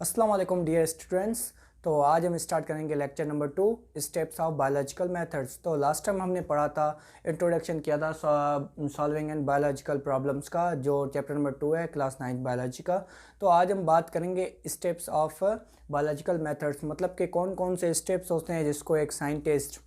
अस्सलाम वालेकुम dear students. तो आज हम स्टार्ट करेंगे lecture number 2, steps of biological methods. तो लास्ट टाइम हमने पढ़ा था, इंट्रोडक्शन किया था सॉल्विंग एंड बायोलॉजिकल प्रॉब्लम्स का, जो चैप्टर नंबर 2 है क्लास 9 बायोलॉजी का। तो आज हम बात करेंगे स्टेप्स ऑफ बायोलॉजिकल मेथड्स, मतलब कि कौन कौन से स्टेप्स होते हैं जिसको एक साइंटिस्ट,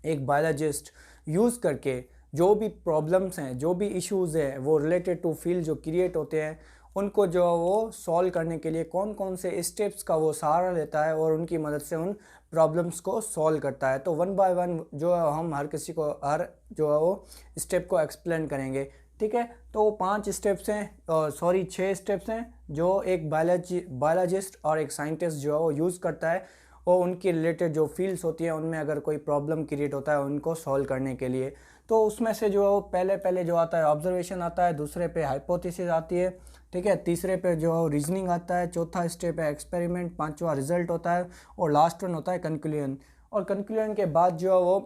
एक बायोलॉजिस्ट यूज़ करके जो भी प्रॉब्लम्स हैं, जो भी इश्यूज़ हैं वो रिलेटेड टू फील्ड जो क्रिएट होते हैं, उनको जो वो सॉल्व करने के लिए कौन कौन से स्टेप्स का वो सहारा लेता है और उनकी मदद से उन प्रॉब्लम्स को सॉल्व करता है। तो वन बाय वन जो है हम हर किसी को हर जो है वो स्टेप को एक्सप्लेन करेंगे। ठीक है, तो 5 स्टेप्स हैं, सॉरी 6 स्टेप्स हैं जो एक बायोलॉजिस्ट और एक साइंटिस्ट जो है वो यूज़ करता है, और उनकी रिलेटेड जो फील्ड्स होती हैं उनमें अगर कोई प्रॉब्लम क्रिएट होता है उनको सॉल्व करने के लिए। तो उसमें से जो है वो पहले पहले जो आता है ऑब्जर्वेशन आता है, दूसरे पे हाइपोथेसिस आती है, ठीक है, तीसरे पे जो है रीजनिंग आता है, चौथा स्टेप है एक्सपेरिमेंट, पांचवा रिजल्ट होता है, और लास्ट वन होता है कंक्लूजन। और कंक्लूजन के बाद जो है वो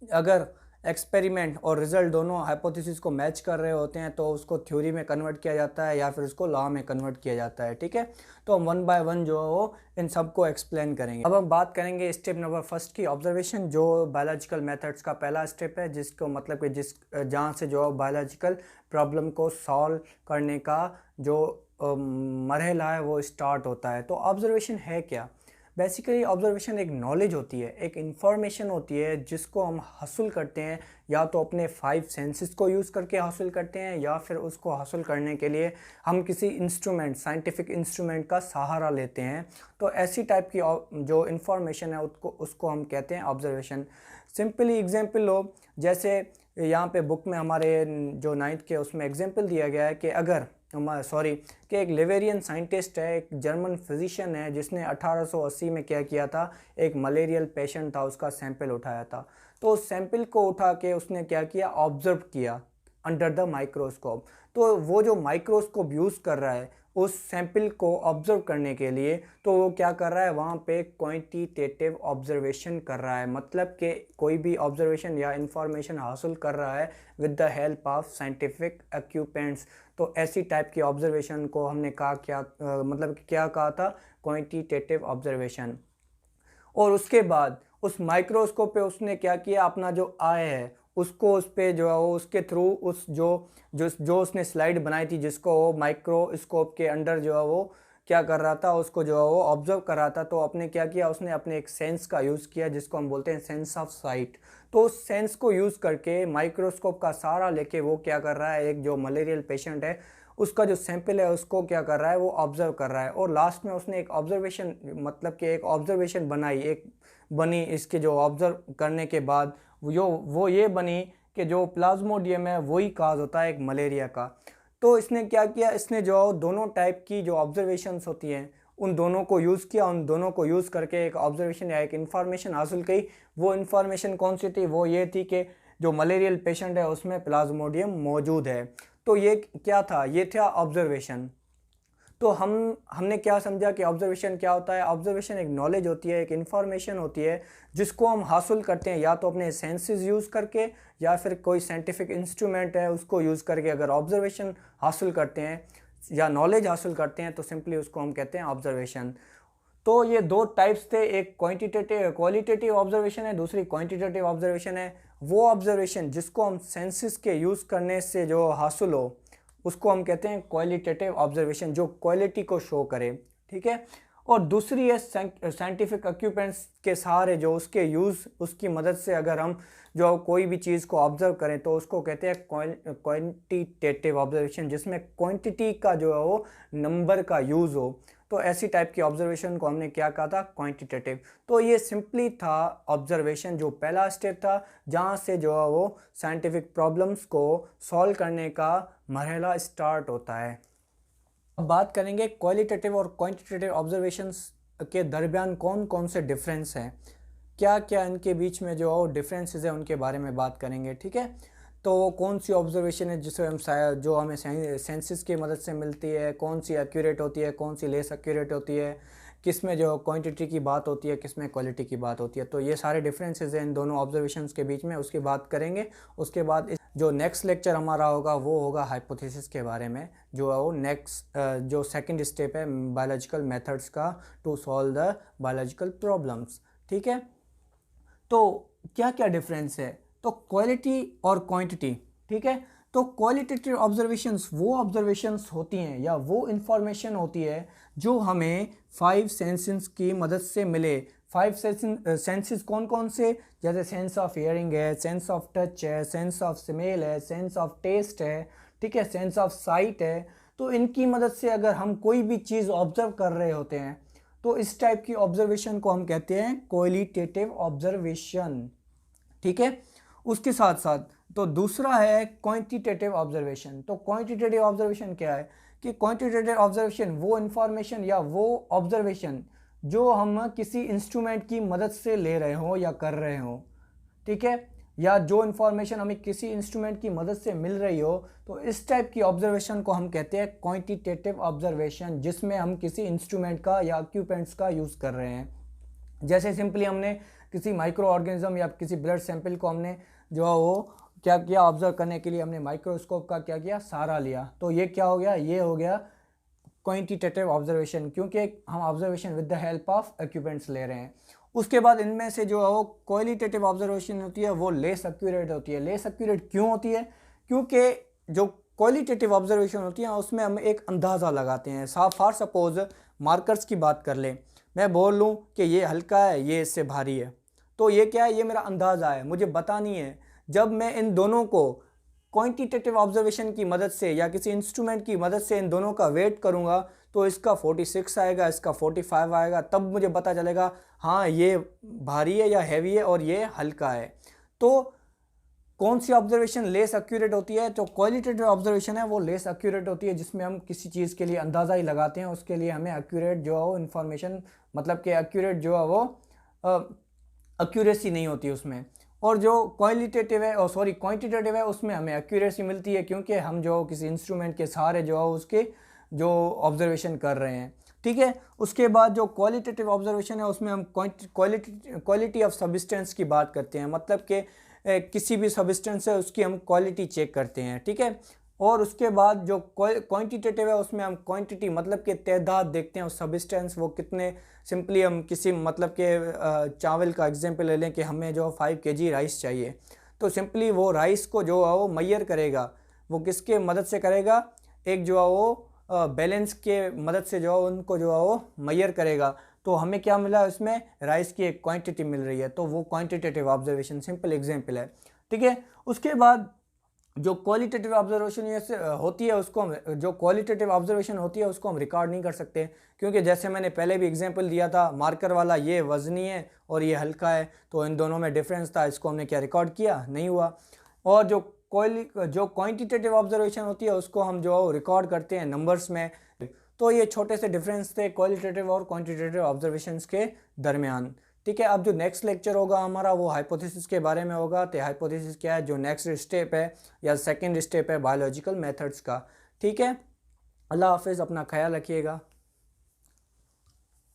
अगर एक्सपेरिमेंट और रिजल्ट दोनों हाइपोथेसिस को मैच कर रहे होते हैं तो उसको थ्योरी में कन्वर्ट किया जाता है या फिर उसको लॉ में कन्वर्ट किया जाता है। ठीक है, तो हम वन बाय वन जो है वो इन सबको एक्सप्लेन करेंगे। अब हम बात करेंगे स्टेप नंबर फर्स्ट की, ऑब्जर्वेशन, जो बायोलॉजिकल मेथड्स का पहला स्टेप है, जिसको मतलब कि जहाँ से जो बायोलॉजिकल प्रॉब्लम को सॉल्व करने का जो मरहला है वो स्टार्ट होता है। तो ऑब्जर्वेशन है क्या? बेसिकली ऑब्जर्वेशन एक नॉलेज होती है, एक इंफॉर्मेशन होती है जिसको हम हासिल करते हैं, या तो अपने 5 सेंसेस को यूज़ करके हासिल करते हैं या फिर उसको हासिल करने के लिए हम किसी इंस्ट्रूमेंट, साइंटिफिक इंस्ट्रूमेंट का सहारा लेते हैं। तो ऐसी टाइप की जो इंफॉर्मेशन है उसको हम कहते हैं ऑब्जर्वेशन। सिंपली एग्जांपल लो, जैसे यहाँ पे बुक में हमारे जो 9th के उसमें एग्जांपल दिया गया है कि अगर कि एक लिवेरियन साइंटिस्ट है, एक जर्मन फिजिशियन है, जिसने 1880 में क्या किया था, एक मलेरियल पेशेंट था, उसका सैंपल उठाया था। तो उस सैंपल को उठा के उसने क्या किया, ऑब्जर्व किया अंडर द माइक्रोस्कोप। तो वो जो माइक्रोस्कोप यूज़ कर रहा है उस सैंपल को ऑब्जर्व करने के लिए, तो वो क्या कर रहा है, वहाँ पे क्वांटिटेटिव ऑब्जर्वेशन कर रहा है, मतलब कि कोई भी ऑब्जर्वेशन या इंफॉर्मेशन हासिल कर रहा है with the help of scientific equipments. तो ऐसी टाइप की ऑब्जर्वेशन को हमने कहा क्या, मतलब क्या कहा था, क्वांटिटेटिव ऑब्जर्वेशन। और उसके बाद उस माइक्रोस्कोप पे उसने क्या किया, अपना जो आई है उसको उस पे जो है वो उसके थ्रू उस जो जो जो उसने स्लाइड बनाई थी, जिसको वो माइक्रोस्कोप के अंडर जो है वो क्या कर रहा था, उसको जो है वो ऑब्जर्व कर रहा था। तो अपने क्या किया, उसने अपने एक सेंस का यूज़ किया जिसको हम बोलते हैं सेंस ऑफ साइट। तो उस सेंस को यूज़ करके माइक्रोस्कोप का सहारा लेके वो क्या कर रहा है, एक जो मलेरियल पेशेंट है उसका जो सैंपल है उसको क्या कर रहा है, वो ऑब्जर्व कर रहा है। और लास्ट में उसने एक ऑब्जर्वेशन, मतलब कि एक ऑब्जर्वेशन बनाई, एक बनी इसके जो ऑब्जर्व करने के बाद वो ये बनी कि जो प्लाज्मोडियम है वही काज होता है एक मलेरिया का। तो इसने क्या किया, इसने जो दोनों टाइप की जो ऑब्जर्वेशंस होती हैं उन दोनों को यूज़ किया, उन दोनों को यूज़ करके एक ऑब्जर्वेशन या एक इन्फॉर्मेशन हासिल की। वो इन्फॉर्मेशन कौन सी थी, वो ये थी कि जो मलेरियल पेशेंट है उसमें प्लाज्मोडियम मौजूद है। तो ये क्या था, ये था ऑब्जर्वेशन। तो हमने क्या समझा कि ऑब्जर्वेशन क्या होता है। ऑब्जर्वेशन एक नॉलेज होती है, एक इन्फॉर्मेशन होती है जिसको हम हासिल करते हैं या तो अपने सेंसेस यूज़ करके या फिर कोई साइंटिफिक इंस्ट्रूमेंट है उसको यूज़ करके। अगर ऑब्जर्वेशन हासिल करते हैं या नॉलेज हासिल करते हैं तो सिंपली उसको हम कहते हैं ऑब्जर्वेशन। तो ये दो टाइप्स थे, एक क्वालिटेटिव ऑब्जर्वेशन है, दूसरी क्वांटिटेटिव ऑब्जर्वेशन है। वो ऑब्जर्वेशन जिसको हम सेंसेस के यूज़ करने से जो हासिल हो उसको हम कहते हैं क्वालिटेटिव ऑब्जर्वेशन, जो क्वालिटी को शो करे। ठीक है, और दूसरी है साइंटिफिक इक्विपमेंट्स के सहारे, जो उसके यूज़, उसकी मदद से अगर हम जो कोई भी चीज़ को ऑब्जर्व करें तो उसको कहते हैं क्वांटिटेटिव ऑब्जर्वेशन, जिसमें क्वांटिटी का जो है वो नंबर का यूज़ हो। तो ऐसी टाइप की ऑब्जर्वेशन को हमने क्या कहा था, क्वांटिटेटिव। तो ये सिंपली था ऑब्जर्वेशन, जो पहला स्टेप था जहाँ से जो है वो साइंटिफिक प्रॉब्लम्स को सॉल्व करने का मरहला स्टार्ट होता है। अब बात करेंगे क्वालिटेटिव और क्वांटिटेटिव ऑब्जर्वेशंस के दरमियान कौन कौन से डिफरेंस हैं, क्या क्या इनके बीच में जो डिफरेंसेस है उनके बारे में बात करेंगे। ठीक है, तो कौन सी ऑब्जर्वेशन है जिसे हम जो हमें सेंसेस की मदद से मिलती है, कौन सी एक्यूरेट होती है, कौन सी लेस एक्यूरेट होती है, किस में जो क्वांटिटी की बात होती है, किस में क्वालिटी की बात होती है। तो ये सारे डिफरेंसेस हैं इन दोनों ऑब्जर्वेशंस के बीच में, उसकी बात करेंगे। उसके बाद जो नेक्स्ट लेक्चर हमारा होगा वो होगा हाइपोथेसिस के बारे में, जो है वो नेक्स्ट जो सेकंड स्टेप है बायोलॉजिकल मेथड्स का to solve the biological problems. ठीक है, तो क्या क्या डिफरेंस है, तो क्वालिटी और क्वांटिटी। ठीक है, तो क्वालिटेटिव ऑब्जर्वेशंस वो ऑब्जर्वेशंस होती हैं या वो इंफॉर्मेशन होती है जो हमें 5 सेंसेस की मदद से मिले। 5 सेंसेस कौन कौन से, जैसे सेंस ऑफ हियरिंग है, सेंस ऑफ टच है, सेंस ऑफ स्मेल है, सेंस ऑफ टेस्ट है, ठीक है, सेंस ऑफ साइट है। तो इनकी मदद से अगर हम कोई भी चीज़ ऑब्जर्व कर रहे होते हैं तो इस टाइप की ऑब्जर्वेशन को हम कहते हैं क्वालिटेटिव ऑब्जर्वेशन। ठीक है, उसके साथ साथ तो दूसरा है क्वांटिटेटिव ऑब्जर्वेशन। तो क्वांटिटेटिव ऑब्जर्वेशन क्या है कि क्वांटिटेटिव ऑब्जर्वेशन वो इंफॉर्मेशन या वो ऑब्जर्वेशन जो हम किसी इंस्ट्रूमेंट की मदद से ले रहे हो या कर रहे हो। ठीक है, या जो इंफॉर्मेशन हमें किसी इंस्ट्रूमेंट की मदद से मिल रही हो, तो इस टाइप की ऑब्जर्वेशन को हम कहते हैं क्वांटिटेटिव ऑब्जर्वेशन, जिसमें हम किसी इंस्ट्रूमेंट का या इक्विपमेंट्स का यूज़ कर रहे हैं। जैसे सिंपली हमने किसी माइक्रो ऑर्गेनिज्म या किसी ब्लड सैंपल को हमने जो है वो क्या किया, ऑब्जर्व करने के लिए हमने माइक्रोस्कोप का क्या किया, सहारा लिया। तो ये क्या हो गया, ये हो गया क्वांटिटेटिव ऑब्जर्वेशन, क्योंकि हम observation with the help of equipments ले रहे हैं। उसके बाद इनमें से जो है वो क्वालिटेटिव ऑब्जर्वेशन होती है वो लेस एक्यूरेट होती है। लेस एक्यूरेट क्यों होती है, क्योंकि जो क्वालिटेटिव ऑब्जर्वेशन होती है उसमें हम एक अंदाज़ा लगाते हैं। फॉर सपोज मार्कर्स की बात कर लें, मैं बोल लूँ कि ये हल्का है, ये इससे भारी है, तो ये क्या है, ये मेरा अंदाज़ा है, मुझे पता नहीं है। जब मैं इन दोनों को क्वांटिटेटिव ऑब्जर्वेशन की मदद से या किसी इंस्ट्रूमेंट की मदद से इन दोनों का वेट करूंगा तो इसका 46 आएगा, इसका 45 आएगा, तब मुझे पता चलेगा हाँ ये भारी है या हैवी है और ये हल्का है। तो कौन सी ऑब्जर्वेशन लेस एक्यूरेट होती है, तो क्वालिटेटिव ऑब्जर्वेशन है वो लेस एक्यूरेट होती है, जिसमें हम किसी चीज़ के लिए अंदाज़ा ही लगाते हैं, उसके लिए हमें एक्यूरेट जो है वो इन्फॉर्मेशन, मतलब कि एक्यूरेट जो है वो एक्यूरेसी नहीं होती उसमें। और जो क्वालिटेटिव है और क्वांटिटेटिव है उसमें हमें एक्यूरेसी मिलती है, क्योंकि हम जो किसी इंस्ट्रूमेंट के सहारे जो है उसके जो ऑब्जर्वेशन कर रहे हैं। ठीक है, उसके बाद जो क्वालिटेटिव ऑब्जर्वेशन है उसमें हम क्वालिटी ऑफ सब्सटेंस की बात करते हैं, मतलब कि किसी भी सब्सटेंस है उसकी हम क्वालिटी चेक करते हैं। ठीक है, और उसके बाद जो क्वांटिटेटिव है उसमें हम क्वांटिटी मतलब कि तादाद देखते हैं उस सब्सटेंस वो कितने। सिंपली हम किसी मतलब के चावल का एग्जांपल ले लें कि हमें जो 5 kg राइस चाहिए, तो सिंपली वो राइस को जो है वो मैयर करेगा, वो किसके मदद से करेगा, एक जो है वो बैलेंस के मदद से जो है उनको जो है वो मैयर करेगा। तो हमें क्या मिला, उसमें राइस की एक क्वांटिटी मिल रही है, तो वो क्वांटिटेटिव ऑब्जर्वेशन सिंपल एग्जांपल है। ठीक है, उसके बाद जो क्वालिटेटिव ऑब्जर्वेशन होती है उसको हम जो क्वालिटेटिव ऑब्जर्वेशन होती है उसको हम रिकॉर्ड नहीं कर सकते, क्योंकि जैसे मैंने पहले भी एग्जांपल दिया था, मार्कर वाला ये वजनी है और ये हल्का है, तो इन दोनों में डिफरेंस था, इसको हमने क्या रिकॉर्ड किया, नहीं हुआ। और जो क्वांटिटेटिव ऑब्जर्वेशन होती है उसको हम जो रिकॉर्ड करते हैं नंबर्स में। तो ये छोटे से डिफरेंस थे क्वालिटेटिव और क्वांटिटेटिव ऑब्जर्वेशंस के दरमियान। ठीक है, अब जो नेक्स्ट लेक्चर होगा हमारा वो हाइपोथेसिस के बारे में होगा। तो हाइपोथेसिस क्या है, जो नेक्स्ट स्टेप है या सेकंड स्टेप है बायोलॉजिकल मेथड्स का। ठीक है, अल्लाह हाफिज़, अपना ख्याल रखिएगा।